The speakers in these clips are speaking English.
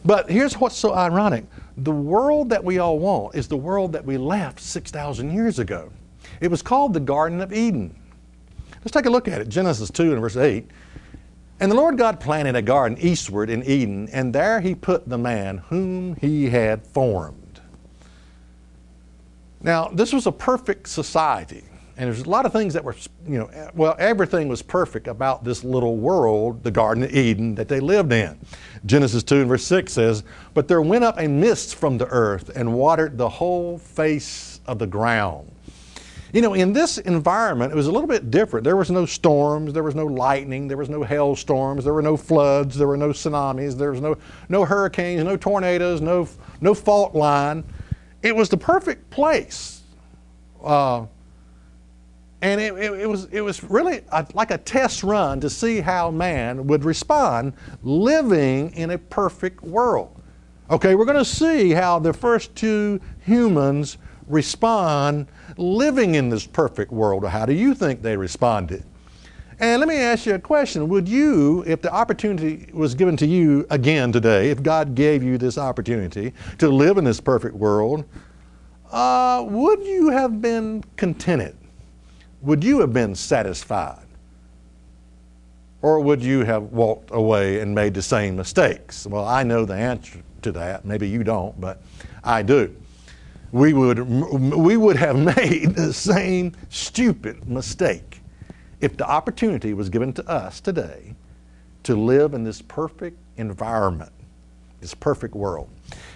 But here's what's so ironic. The world that we all want is the world that we left 6,000 years ago. It was called the Garden of Eden. Let's take a look at it. Genesis 2 and verse 8. And the Lord God planted a garden eastward in Eden, and there he put the man whom he had formed. Now, this was a perfect society. And there's a lot of things that were, everything was perfect about this little world, the Garden of Eden, that they lived in. Genesis 2 and verse 6 says, But there went up a mist from the earth and watered the whole face of the ground. In this environment, it was a little bit different. There was no storms, there was no lightning, there was no hailstorms, there were no floods, there were no tsunamis, there was no hurricanes, no tornadoes, no fault line. It was the perfect place. And it was really like a test run to see how man would respond living in a perfect world. Okay, we're going to see how the first two humans respond living in this perfect world. How do you think they responded? And let me ask you a question. Would you, if the opportunity was given to you again today, if God gave you this opportunity to live in this perfect world, would you have been contented? Would you have been satisfied? Or would you have walked away and made the same mistakes? Well, I know the answer to that. Maybe you don't, but I do. We would have made the same stupid mistake if the opportunity was given to us today to live in this perfect environment, this perfect world.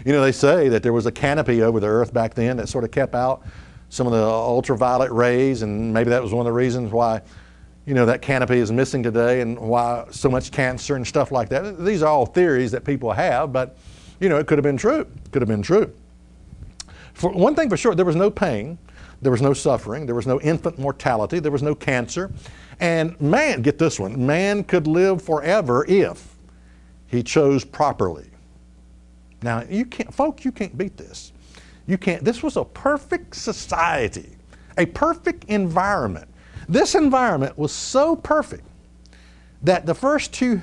They say that there was a canopy over the earth back then that sort of kept out some of the ultraviolet rays, and maybe that was one of the reasons why, that canopy is missing today and why so much cancer and stuff like that. These are all theories that people have, but, it could have been true. It could have been true. For one thing for sure, there was no pain, there was no suffering, there was no infant mortality, there was no cancer. And man, get this one, man could live forever if he chose properly. Now, you can't beat this. You can't. This was a perfect society, a perfect environment. This environment was so perfect that the first two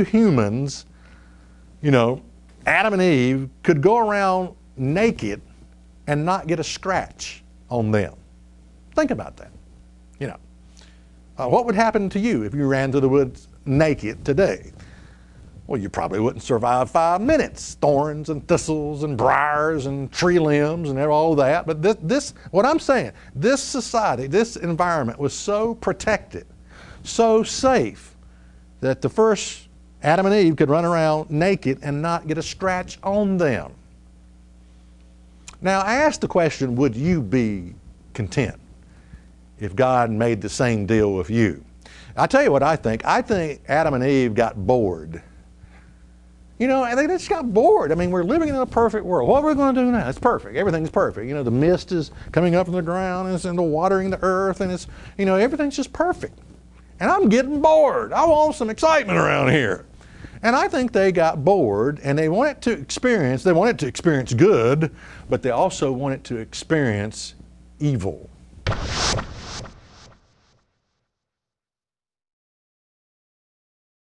humans, Adam and Eve, could go around naked and not get a scratch on them. Think about that. What would happen to you if you ran to the woods naked today? Well, you probably wouldn't survive 5 minutes. Thorns and thistles and briars and tree limbs and all that. But what I'm saying, this society, this environment was so protected, so safe, that the first Adam and Eve could run around naked and not get a scratch on them. Now, I asked the question, would you be content if God made the same deal with you? I'll tell you what I think. I think Adam and Eve got bored. And they just got bored. I mean, we're living in a perfect world. What are we going to do now? It's perfect. Everything's perfect. The mist is coming up from the ground, and it's watering the earth, and it's, everything's just perfect. And I'm getting bored. I want some excitement around here. And I think they got bored, and they wanted to experience good, but they also wanted to experience evil.